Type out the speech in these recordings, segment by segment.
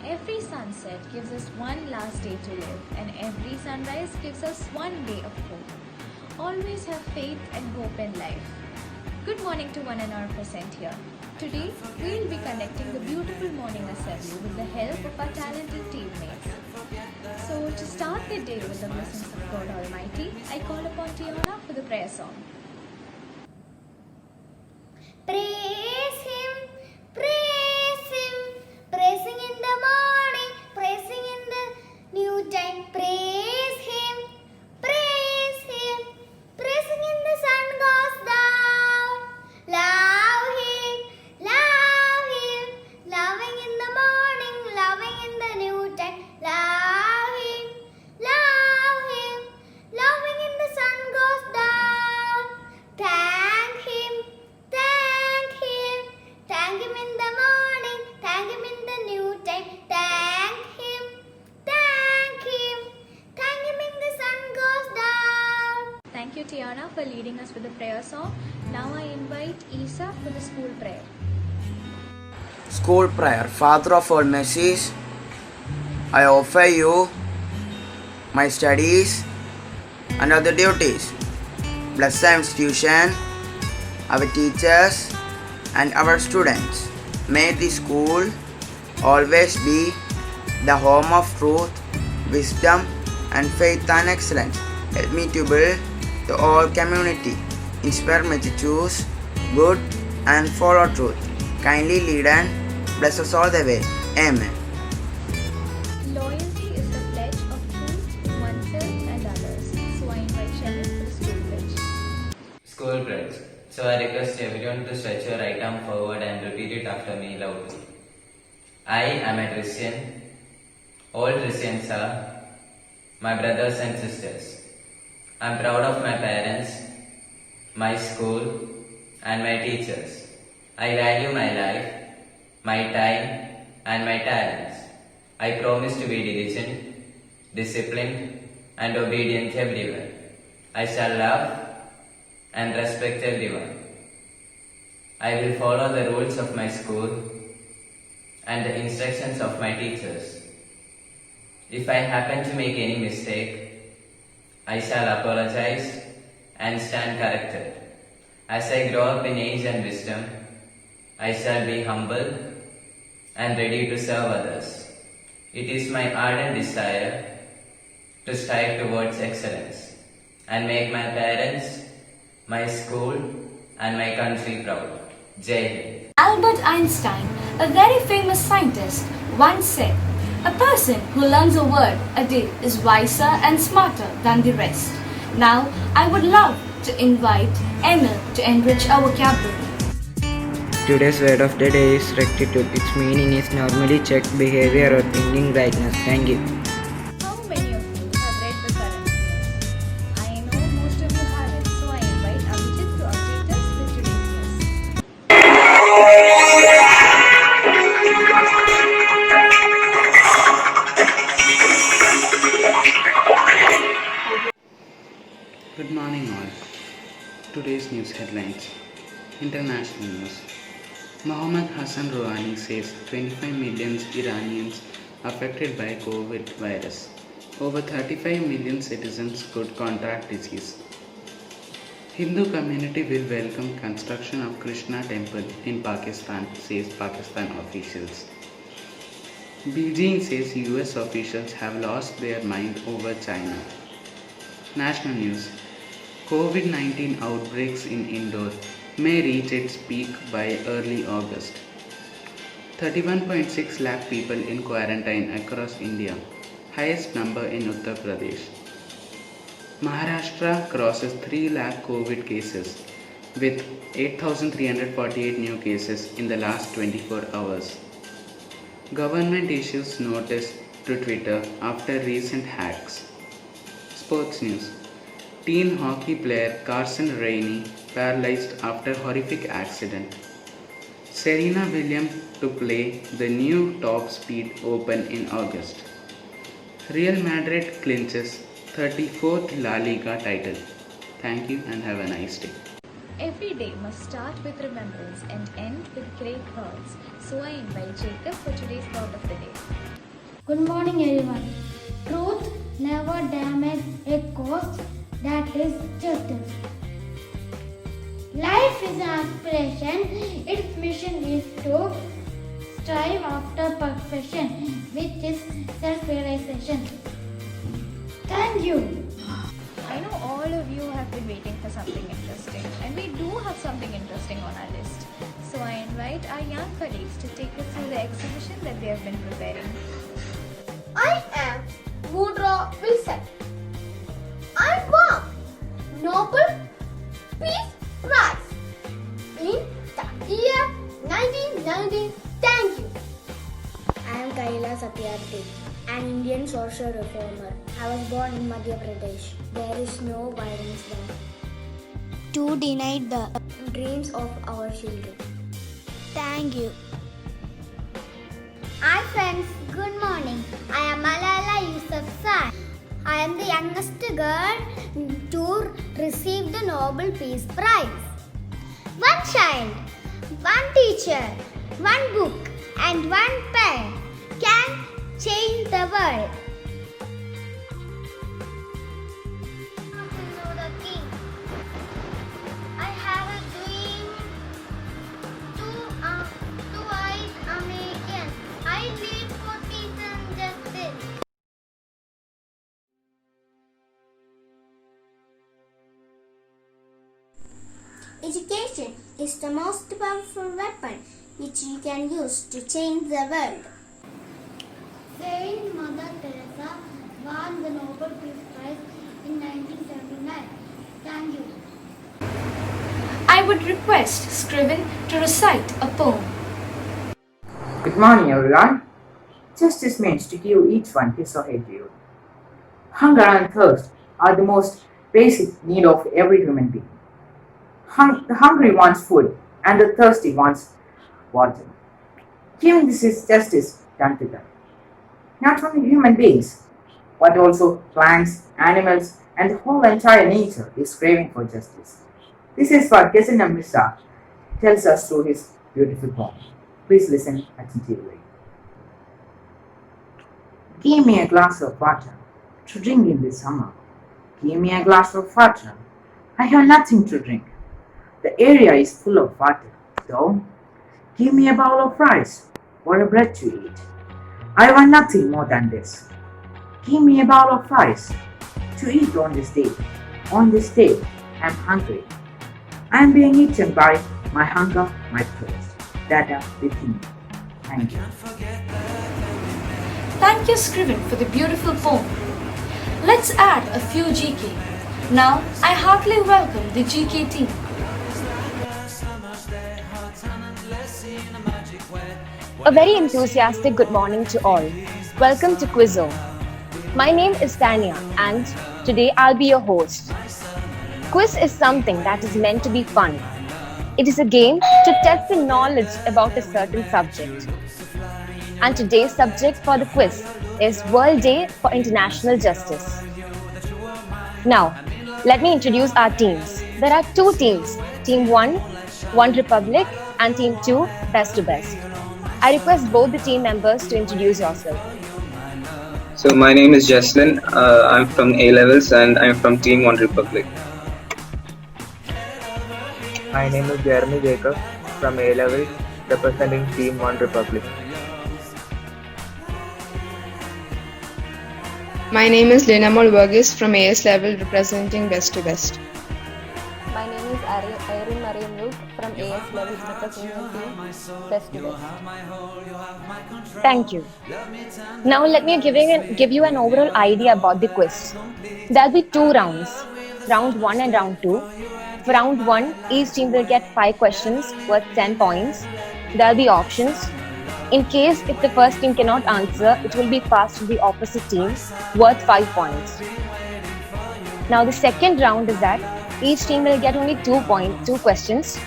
Every sunset gives us one last day to live, and every sunrise gives us one day of hope. Always have faith and hope in life. Good morning to 1% here. Today, we will be conducting the beautiful morning assembly with the help of our talented teammates. So, to start the day with the blessings of God Almighty, I call upon Tiana for the prayer song. Praise Him, praising in the morning, praising in the new time. Praise Him, praising in the sun goes down. Love Him, loving in the morning, loving in the new time. Love Him, loving in the sun goes down. Thank Him in the morning, thank Him in the new time. Thank Him in the sun goes down. Thank you, Tiana, for leading us with the prayer song. Now I invite Isa for the school prayer. School prayer. Father of all mercies, I offer you my studies and other duties. Bless our institution, our teachers, and our students. May the school always be the home of truth, wisdom, and faith and excellence. Help me to build the whole community. Inspire me to choose good and follow truth. Kindly lead and bless us all the way. Amen. Loyalty is the pledge of truth to oneself and others. So I invite Shemin for the school pledge. School pledge. So I request everyone to stretch your right arm forward and repeat it after me loudly. I am a Christian. All Christians are my brothers and sisters. I am proud of my parents, my school, and my teachers. I value my life, my time, and my talents. I promise to be diligent, disciplined, and obedient everywhere. I shall love and respect everyone. I will follow the rules of my school and the instructions of my teachers. If I happen to make any mistake, I shall apologize and stand corrected. As I grow up in age and wisdom, I shall be humble and ready to serve others. It is my ardent desire to strive towards excellence and make my parents, my school, and my country proud. Jai Hind. Albert Einstein, a very famous scientist, once said, "A person who learns a word a day is wiser and smarter than the rest." Now, I would love to invite Emil to enrich our vocabulary. Today's word of the day is rectitude. Its meaning is normally checked behavior or thinking rightness. Thank you. How many of you have read the current news? I know most of you haven't, so I invite Abhijit to update us with today's news. Good morning all. Today's news headlines. International news. Mohammad Hassan Rouhani says 25 million Iranians affected by COVID virus. Over 35 million citizens could contract disease. Hindu community will welcome construction of Krishna temple in Pakistan, says Pakistan officials. Beijing says US officials have lost their mind over China. National news. COVID-19 outbreaks in Indore may reach its peak by early August. 31.6 lakh people in quarantine across India, highest number in Uttar Pradesh. Maharashtra crosses 3 lakh COVID cases with 8,348 new cases in the last 24 hours. Government issues notice to Twitter after recent hacks. Sports news. Teen hockey player Carson Rainey paralyzed after horrific accident. Serena Williams to play the new Top Speed Open in August. Real Madrid clinches 34th La Liga title. Thank you and have a nice day. Every day must start with remembrance and end with great words. So I invite Jacob for today's thought of the day. Good morning, everyone. Truth never damages a cause, that is justice. Life is an aspiration. Its mission is to strive after perfection, which is self-realization. Thank you. I know all of you have been waiting for something interesting, and we do have something interesting on our list. So I invite our young colleagues to take us through the exhibition that they have been preparing. I am Woodrow Wilson. I won Nobel Peace Prize in the year 1990. Thank you. I am Kaila Satyarthi, an Indian social reformer. I was born in Madhya Pradesh. There is no violence there. To deny the dreams of our children. Thank you. Hi friends, good morning. I am Malala Yousafzai. I am the youngest girl to receive the Nobel Peace Prize. One child, one teacher, one book and one pen can change the world. I have a dream to white Americans. I live for peace and justice. Education is the most powerful weapon which you can use to change the world. Saint Mother Teresa won the Nobel Peace Prize in 1979. Thank you. I would request Scriven to recite a poem. Good morning, everyone. Justice means to give each one his or her due. Hunger and thirst are the most basic need of every human being. The hungry wants food and the thirsty wants water. Giving this is justice done to them. Not only human beings, but also plants, animals, and the whole entire nature is craving for justice. This is what Kesina Misa tells us through his beautiful poem. Please listen attentively. Give me a glass of water to drink in this summer. Give me a glass of water. I have nothing to drink. The area is full of water, though. Give me a bowl of rice or a bread to eat. I want nothing more than this. Give me a bowl of rice to eat on this day. On this day, I'm hungry. I'm being eaten by my hunger, my thirst that are within me. Thank you. Thank you, Scriven, for the beautiful poem. Let's add a few GK. Now, I heartily welcome the GK team. A very enthusiastic good morning to all. Welcome to Quizzo. My name is Tanya and today I'll be your host. Quiz is something that is meant to be fun. It is a game to test the knowledge about a certain subject. And today's subject for the quiz is World Day for International Justice. Now, let me introduce our teams. There are two teams, Team 1, One Republic, and Team 2, Best to Best. I request both the team members to introduce yourself. So my name is Jesslyn. I'm from A levels and I'm from Team One Republic. My name is Jeremy Jacob from A Level, representing Team One Republic. My name is Linamol Verghese from AS level, representing Best to Best. My name is Irene Marie Luke from AS level, representing Team Best to Best. Thank you. Now let me give you an overall idea about the quiz. There will be two rounds, round 1 and round 2. For round 1, each team will get 5 questions worth 10 points. There will be options. In case if the first team cannot answer, it will be passed to the opposite team worth 5 points. Now the second round is that each team will get only 2 questions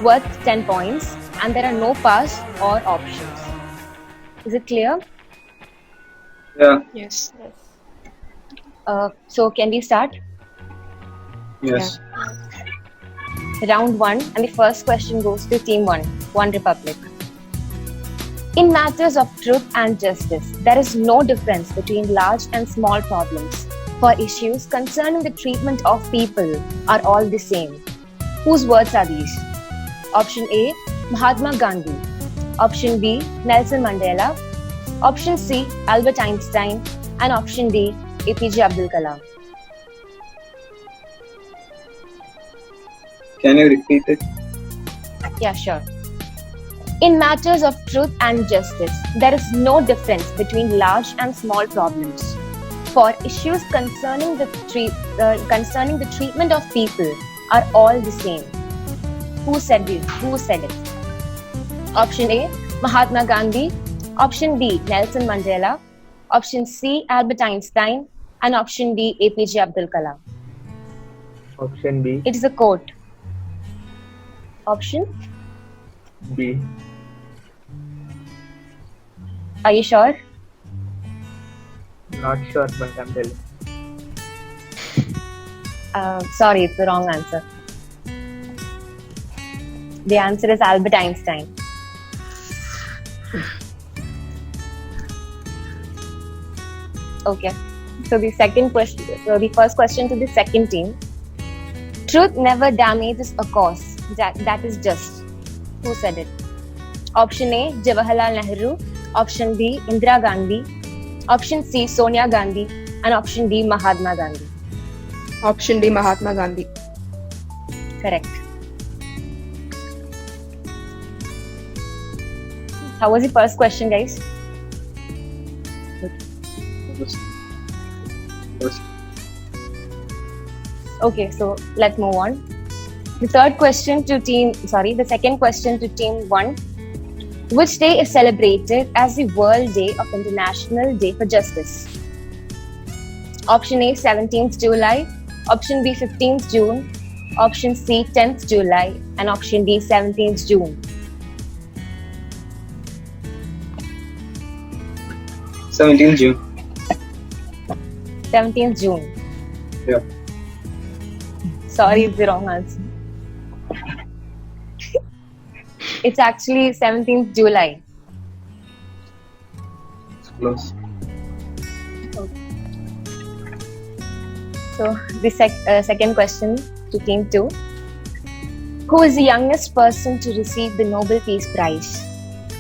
worth 10 points and there are no pass or options. Is it clear? Yeah. Yes. So can we start? Yes. Round 1, and the first question goes to Team 1, One Republic. In matters of truth and justice, there is no difference between large and small problems, for issues concerning the treatment of people are all the same. Whose words are these? Option A, Mahatma Gandhi. Option B, Nelson Mandela. Option C, Albert Einstein. And option D, APJ Abdul Kalam. Can you repeat it? Yeah, sure. In matters of truth and justice, there is no difference between large and small problems. For issues concerning the treatment of people are all the same. Who said it? Option A, Mahatma Gandhi. Option B, Nelson Mandela. Option C, Albert Einstein. And option D, APJ Abdul Kalam. Option B. It is a quote. Option B. Are you sure? Not sure, but I'm telling. Sorry, it's the wrong answer. The answer is Albert Einstein. Okay. So the first question to the second team. Truth never damages a cause. That is just. Who said it? Option A, Jawaharlal Nehru. Option B, Indira Gandhi. Option C, Sonia Gandhi. And option D, Mahatma Gandhi. Option D, Mahatma Gandhi. Correct. How was the first question, guys? Okay, so let's move on. The second question to team 1. Which day is celebrated as the World Day of International Day for Justice? Option A, 17th July. Option B, 15th June. Option C, 10th July. And option D, 17th June. 17th June. 17th June. Yeah. Sorry, it's the wrong answer. It's actually 17th July. It's close. Okay. So the second question to Team 2. Who is the youngest person to receive the Nobel Peace Prize?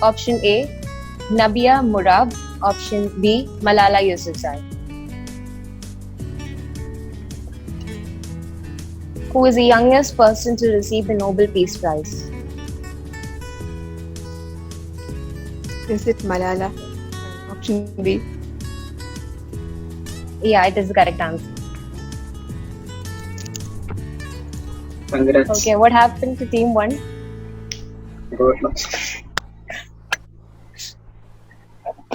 Option A, Nabia Murad. Option B, Malala Yousafzai. Who is the youngest person to receive the Nobel Peace Prize? Is it Malala? Option B. Yeah, it is the correct answer. Congrats. Okay, what happened to Team 1? Got lost.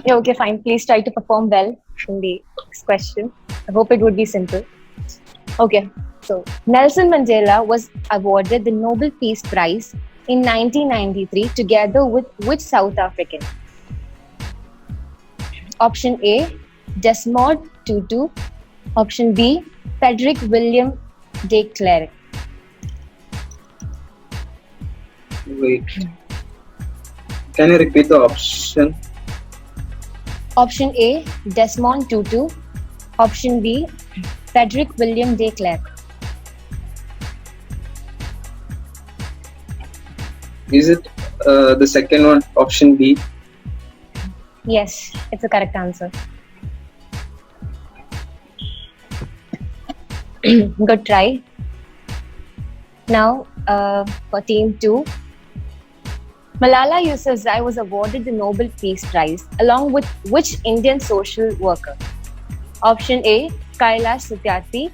Yeah, okay, fine. Please try to perform well in the next question. I hope it would be simple. Okay, so Nelson Mandela was awarded the Nobel Peace Prize in 1993 together with which South African? Option A, Desmond Tutu. Option B, Frederick William de Klerk. Wait. Can you repeat the option? Option A, Desmond Tutu. Option B, Frederick William de Klerk. Is it the second one, option B? Yes, it's the correct answer. Good try. Now, for Team 2, Malala Yousafzai was awarded the Nobel Peace Prize along with which Indian social worker? Option A, Kailash Satyarthi.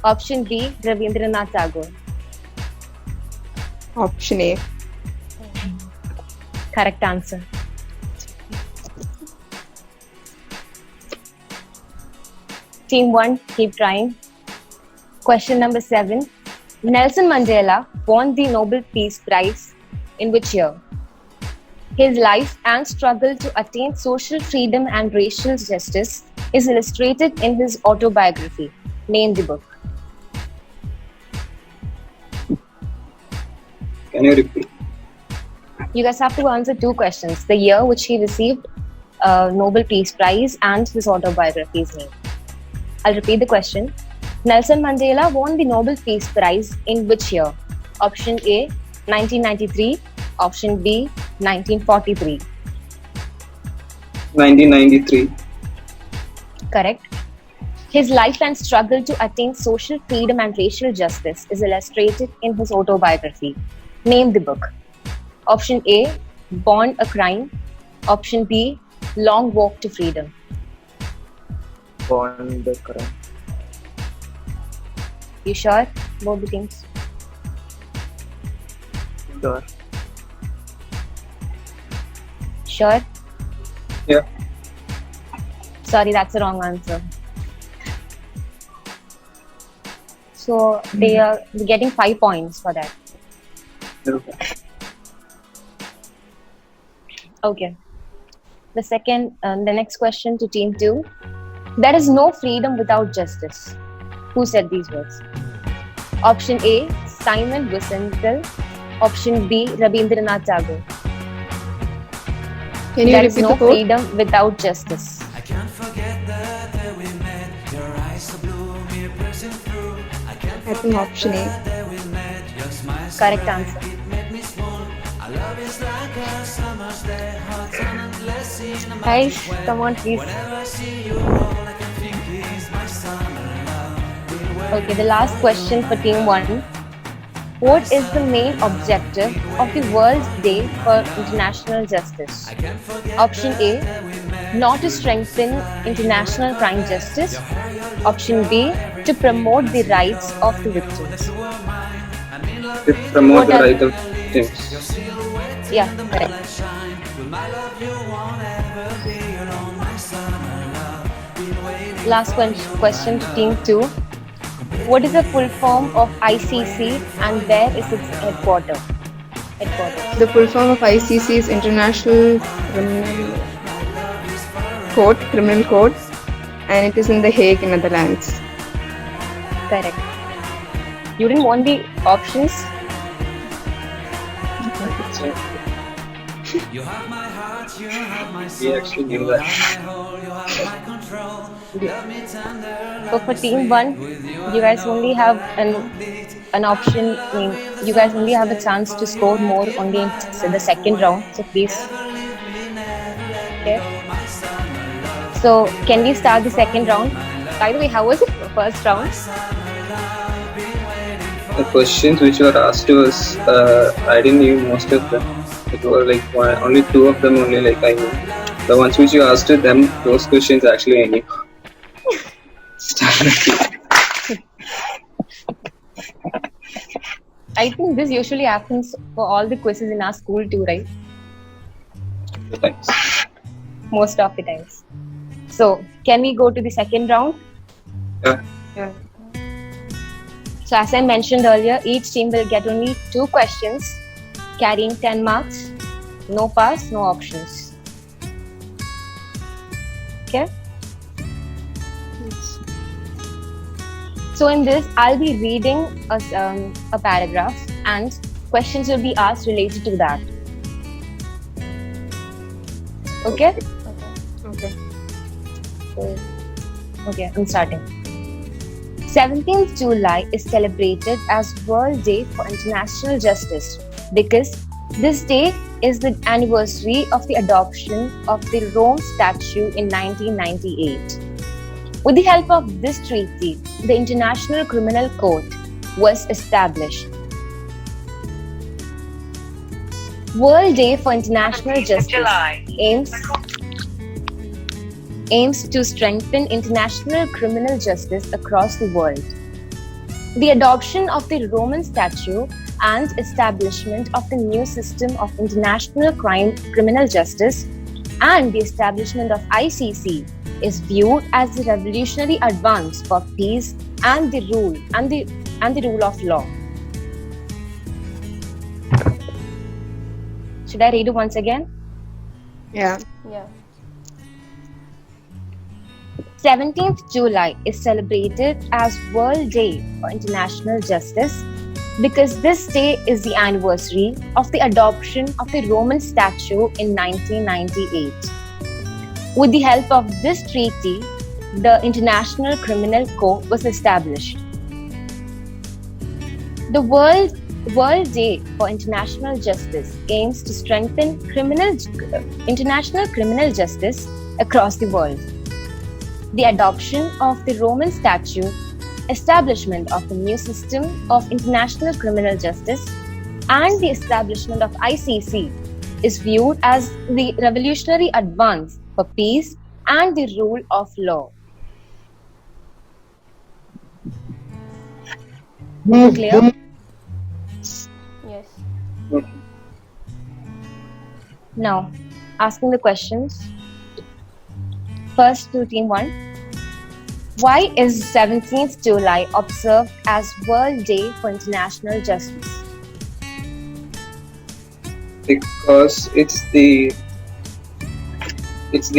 Option B, Ravindranath Tagore. Option A. Correct answer. Team 1, keep trying. Question number 7. Nelson Mandela won the Nobel Peace Prize in which year? His life and struggle to attain social freedom and racial justice is illustrated in his autobiography. Name the book. Can you repeat? You guys have to answer two questions: the year which he received Nobel Peace Prize and his autobiography's name. I'll repeat the question. Nelson Mandela won the Nobel Peace Prize in which year? Option A, 1993. Option B, 1943. 1993. Correct. His life and struggle to attain social freedom and racial justice is illustrated in his autobiography. Name the book. Option A, Born a Crime. Option B, Long Walk to Freedom. Born the Crime. You sure? Both the things. Sure. Sure? Yeah. Sorry, that's the wrong answer. So they are getting 5 points for that. Okay. Okay. The next question to team 2. There is no freedom without justice. Who said these words? Option A, Simon Wiesenthal. Option B, Rabindranath Tagore. Can you There repeat is no the quote? freedom without justice. I think option A. Correct answer. Guys, come on please. Okay, the last question for team 1. What is the main objective of the World Day for International Justice? Option A, not to strengthen international crime justice. Option B, to promote the rights of the victims. To promote the What are- right of victims. Yeah, correct. Last question to team 2. What is the full form of ICC and where is its headquarters? The full form of ICC is International Criminal Court, and it is in The Hague, Netherlands. Correct. You didn't want the options? We actually knew that. So for team 1, you guys only have an option. I mean, you guys only have a chance to score more only in the second round. So please. Okay. So can we start the second round? By the way, how was it the first round? The questions which were asked to us, I didn't knew most of them. It was like only 2 of them only like I knew. The ones which you asked to them, those questions actually I knew. I think this usually happens for all the quizzes in our school too, right? Thanks. Most of the times. So can we go to the second round? Yeah. So as I mentioned earlier, each team will get only 2 questions carrying 10 marks. No pass, no options. Okay? So in this, I'll be reading a paragraph and questions will be asked related to that. Okay? Okay, I'm starting. 17th July is celebrated as World Day for International Justice because this day is the anniversary of the adoption of the Rome Statute in 1998. With the help of this treaty, the International Criminal Court was established. World Day for International Justice aims to strengthen international criminal justice across the world. The adoption of the Roman Statute and establishment of the new system of international criminal justice and the establishment of ICC is viewed as a revolutionary advance for peace and the rule of law. Should I read it once again? Yeah. 17th July is celebrated as World Day for International Justice Because this day is the anniversary of the adoption of the Roman statute in 1998. With the help of this treaty, the International Criminal Court was established. The World Day for International Justice aims to strengthen international criminal justice across the world. The adoption of the Roman Statute, establishment of the new system of international criminal justice, and the establishment of ICC is viewed as the revolutionary advance for peace and the rule of law. Clear? Yes. Okay. Now, asking the questions. First to team 1. Why is 17th July observed as World Day for International Justice? Because it's the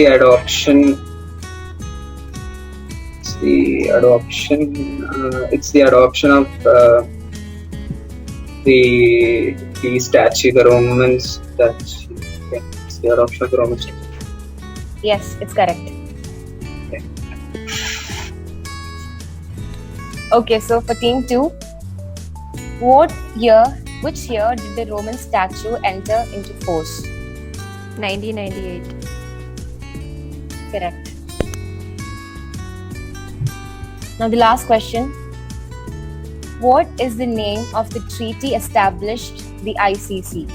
adoption. It's the adoption of the statue, the Roman statue. Okay. It's the adoption of the Roman statue. Yes, it's correct. Okay. Okay, so for team 2, which year did the Roman statute enter into force? 1998. Correct. Now the last question. What is the name of the treaty establishing the ICC?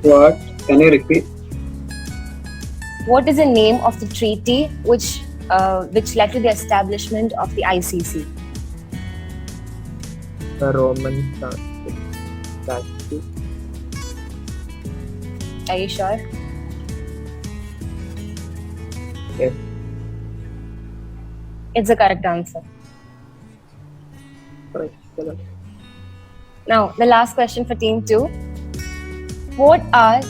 What? Can you repeat? What is the name of the treaty which led to the establishment of the ICC? The Roman statute. Are you sure? Yes. It's the correct answer. Correct. Now, the last question for team 2. What are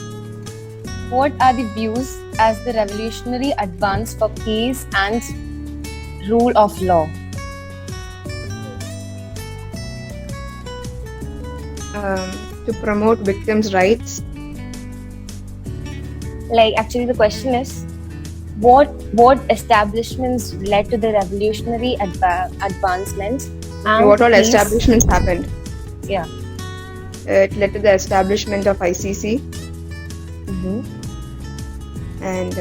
the views as the revolutionary advance for peace and rule of law? To promote victims' rights. Like, actually the question is, what establishments led to the revolutionary advancements? And what all peace? establishments happened? Yeah. It led to the establishment of ICC. And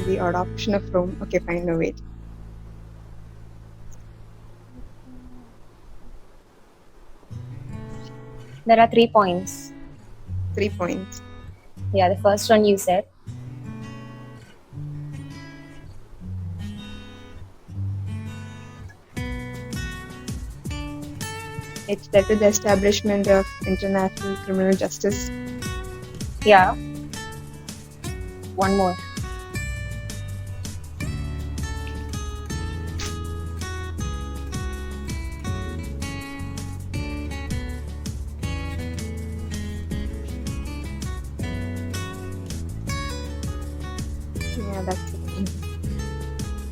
the adoption of Rome. Okay, fine. No, wait. There are 3 points. 3 points. Yeah, the first one you said. It led to the establishment of international criminal justice. Yeah. One more. Yeah, that's it.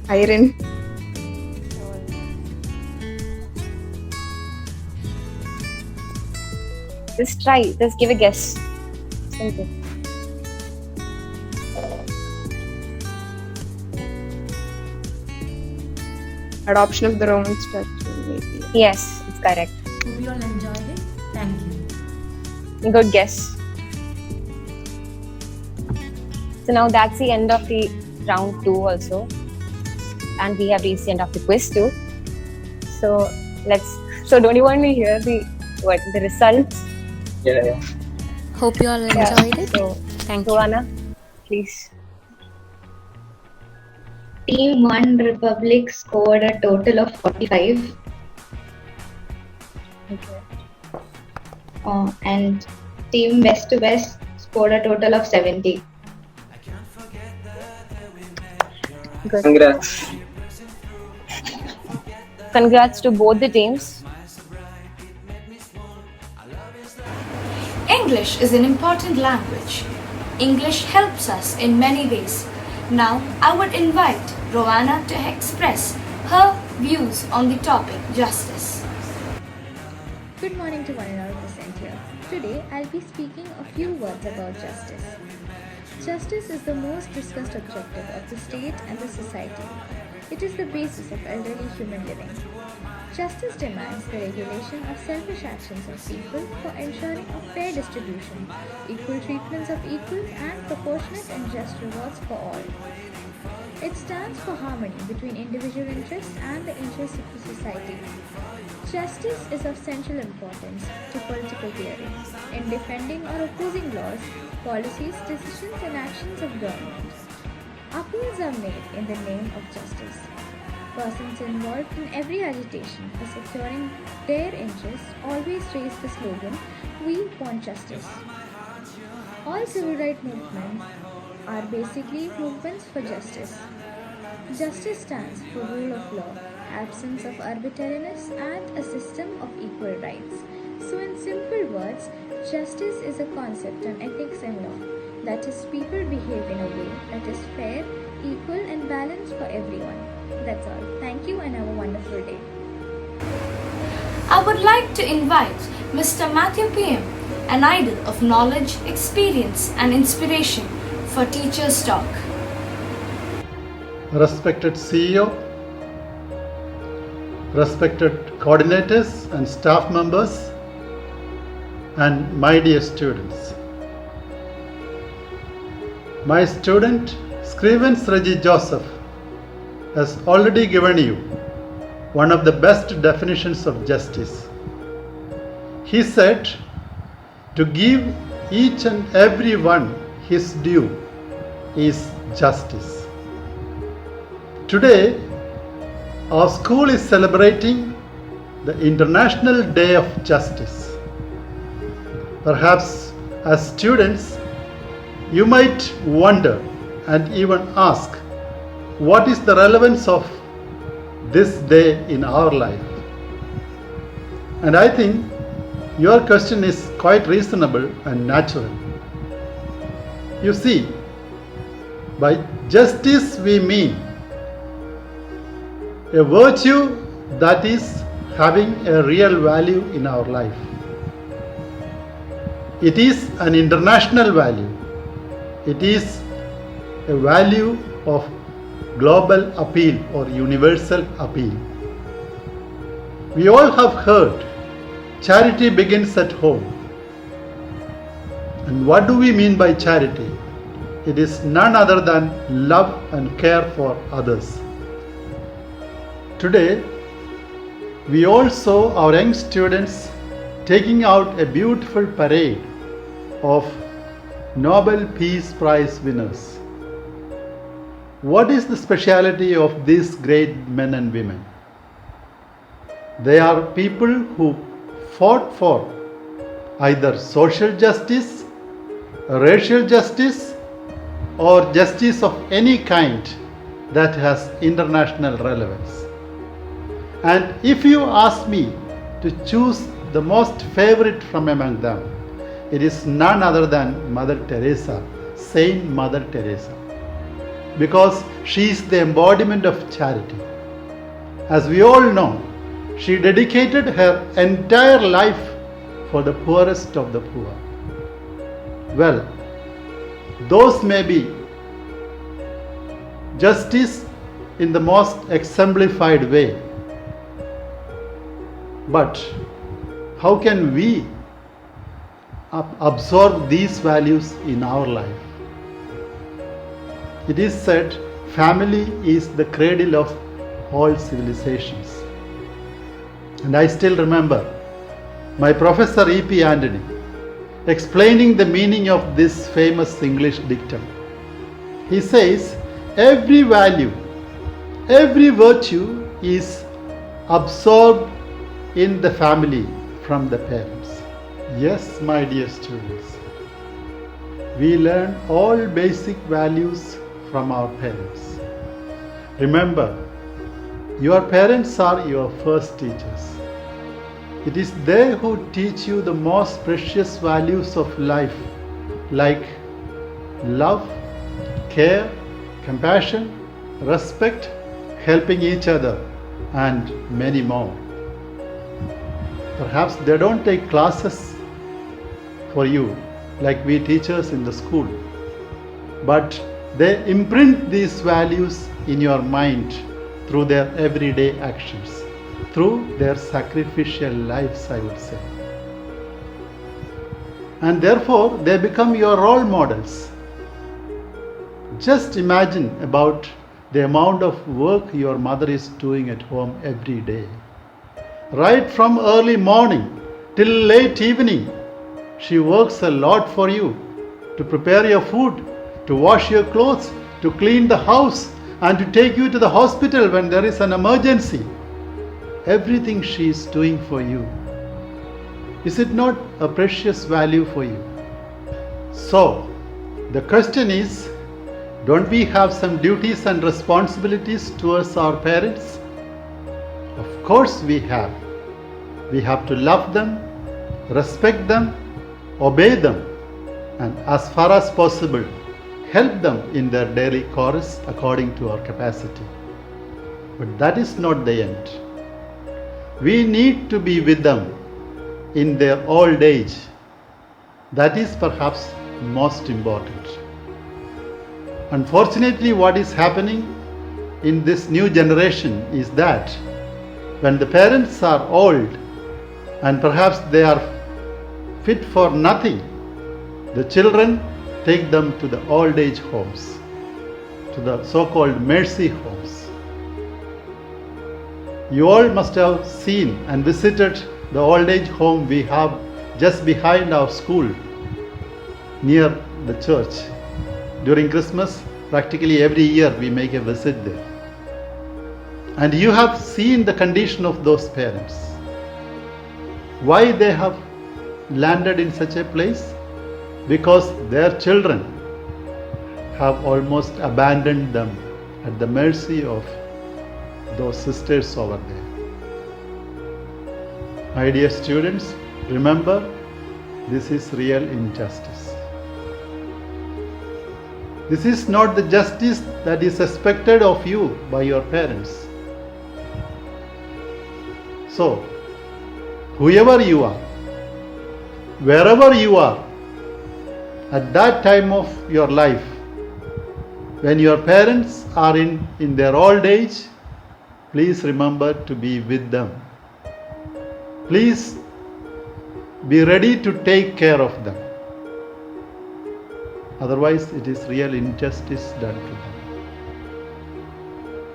Iron. Just try. Just give a guess. Simple. Adoption of the Roman statute, maybe. Yes, it's correct. Hope you all enjoyed it. Thank you. Good guess. So now that's the end of the round 2 also. And we have reached the end of the quiz too. So don't you want to hear the results? Yeah. Hope you all enjoyed it. So, Thank you. Anna, please. Team 1 Republic scored a total of 45. Okay. And Team West to West scored a total of 70. Good. Congrats. Congrats to both the teams. English is an important language. English helps us in many ways. Now, I would invite Roanna to express her views on the topic justice. Good morning to 1% here. Today, I'll be speaking a few words about justice. Justice is the most discussed objective of the state and the society. It is the basis of elderly human living. Justice demands the regulation of selfish actions of people for ensuring a fair distribution, equal treatments of equals, and proportionate and just rewards for all. It stands for harmony between individual interests and the interests of the society. Justice is of central importance to political theory in defending or opposing laws, policies, decisions, and actions of government. Appeals are made in the name of justice. Persons involved in every agitation for securing their interests always raise the slogan, "We want justice." All civil rights movements are basically movements for justice. Justice stands for rule of law, absence of arbitrariness, and a system of equal rights. So in simple words, justice is a concept on ethics and law. That is, people behave in a way that is fair, equal, and balanced for everyone. That's all. Thank you and have a wonderful day. I would like to invite Mr. Matthew PM, an idol of knowledge, experience, and inspiration, for Teachers Talk. Respected CEO, respected coordinators and staff members, and my dear students. My student Scrivens Reggie Joseph has already given you one of the best definitions of justice. He said, to give each and every one his due is justice. Today, our school is celebrating the International Day of Justice. Perhaps as students, you might wonder and even ask, what is the relevance of this day in our life? And I think your question is quite reasonable and natural. You see, by justice we mean a virtue that is having a real value in our life. It is an international value. It is a value of global appeal or universal appeal. We all have heard charity begins at home. And what do we mean by charity? It is none other than love and care for others. Today, we all saw our young students taking out a beautiful parade of Nobel Peace Prize winners. What is the speciality of these great men and women? They are people who fought for either social justice, racial justice, or justice of any kind that has international relevance. And if you ask me to choose the most favorite from among them, it is none other than Mother Teresa, Saint Mother Teresa, because she is the embodiment of charity. As we all know, she dedicated her entire life for the poorest of the poor. Well, those may be justice in the most exemplified way. But how can we absorb these values in our life? It is said, family is the cradle of all civilizations. And I still remember my professor E.P. Antony explaining the meaning of this famous English dictum. He says, every value, every virtue is absorbed in the family from the parents. Yes, my dear students, we learn all basic values from our parents. Remember, your parents are your first teachers. It is they who teach you the most precious values of life, like love, care, compassion, respect, helping each other, and many more. Perhaps they don't take classes for you like we teachers in the school, but they imprint these values in your mind through their everyday actions, through their sacrificial lives, I would say. And therefore, they become your role models. Just imagine about the amount of work your mother is doing at home every day. Right from early morning till late evening, she works a lot for you to prepare your food, to wash your clothes, to clean the house, and to take you to the hospital when there is an emergency. Everything she is doing for you. Is it not a precious value for you? So, the question is, don't we have some duties and responsibilities towards our parents? Of course we have. We have to love them, respect them, obey them, and as far as possible, help them in their daily chores according to our capacity. But that is not the end. We need to be with them in their old age. That is perhaps most important. Unfortunately, what is happening in this new generation is that when the parents are old and perhaps they are fit for nothing, the children take them to the old age homes, to the so-called mercy homes. You all must have seen and visited the old age home we have just behind our school, near the church. During Christmas, practically every year we make a visit there. And you have seen the condition of those parents. Why they have landed in such a place? Because their children have almost abandoned them at the mercy of those sisters over there. My dear students, remember, this is real injustice. This is not the justice that is expected of you by your parents. So, whoever you are, wherever you are, at that time of your life, when your parents are in their old age, please remember to be with them. Please be ready to take care of them. Otherwise, it is real injustice done to them.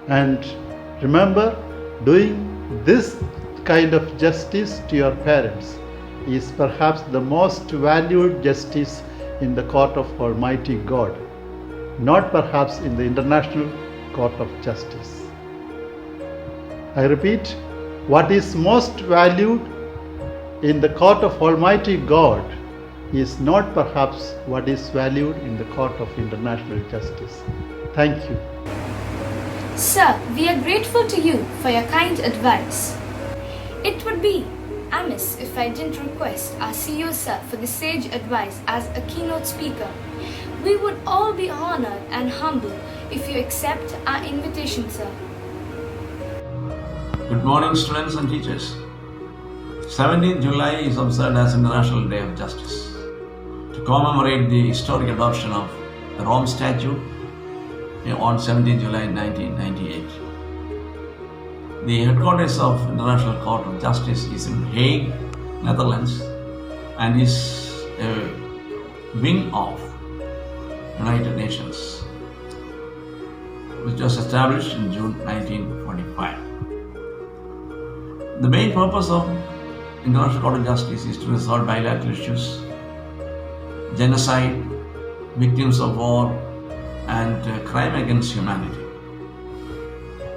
And remember, doing this kind of justice to your parents is perhaps the most valued justice in the court of Almighty God, not perhaps in the international court of justice. I repeat, what is most valued in the court of Almighty God is not perhaps what is valued in the court of international justice. Thank you. Sir, we are grateful to you for your kind advice. It would be amiss if I didn't request our CEO sir for the sage advice as a keynote speaker. We would all be honored and humbled if you accept our invitation, sir. Good morning, students and teachers. 17th July is observed as International Day of Justice to commemorate the historic adoption of the Rome Statute on 17th July 1998. The headquarters of International Court of Justice is in Hague, Netherlands, and is a wing of United Nations, which was established in June 1945. The main purpose of International Court of Justice is to resolve bilateral issues, genocide, victims of war, and crime against humanity.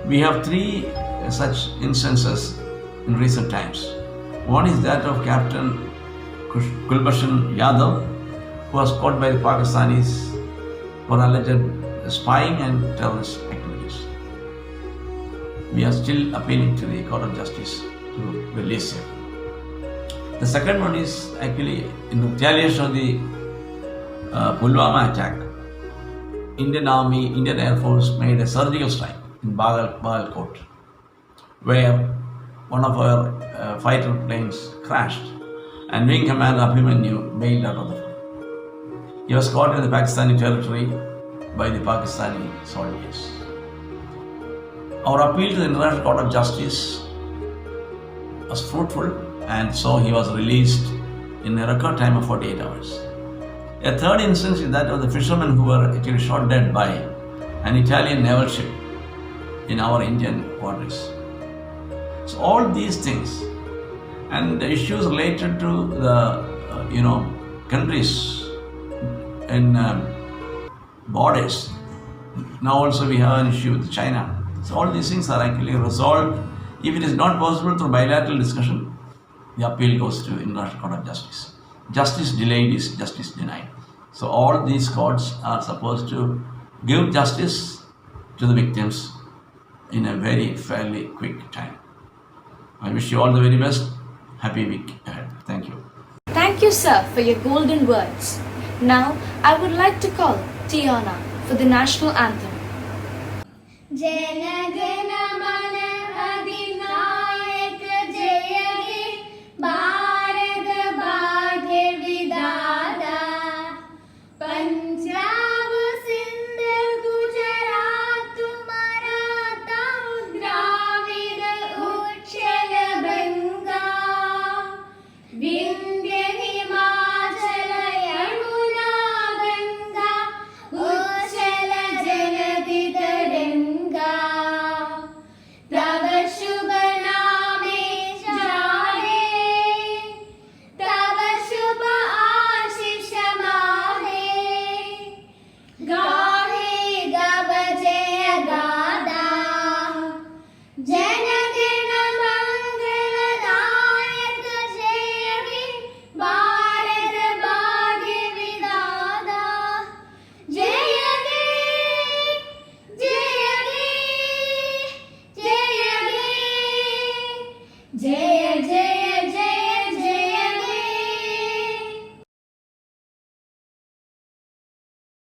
We have three such instances in recent times. One is that of Captain Kulbhushan Yadav, who was caught by the Pakistanis for alleged spying and terrorist activities. We are still appealing to the Court of Justice to release him. The second one is actually in retaliation of the Pulwama attack Indian Army, Indian Air Force made a surgical strike in Bagalkot, where one of our fighter planes crashed and Wing Commander Abhimanyu bailed out of the plane. He was caught in the Pakistani territory by the Pakistani soldiers. Our appeal to the International Court of Justice was fruitful, and so he was released in a record time of 48 hours. A third instance is that of the fishermen who were actually shot dead by an Italian naval ship in our Indian waters. So all these things and the issues related to the countries in borders. Now also we have an issue with China. So all these things are actually resolved. If it is not possible through bilateral discussion, the appeal goes to International Court of Justice. Justice delayed is justice denied. So all these courts are supposed to give justice to the victims in a very fairly quick time. I wish you all the very best. Happy week ahead. Thank you. Thank you, sir, for your golden words. Now, I would like to call Tiana for the national anthem. Jana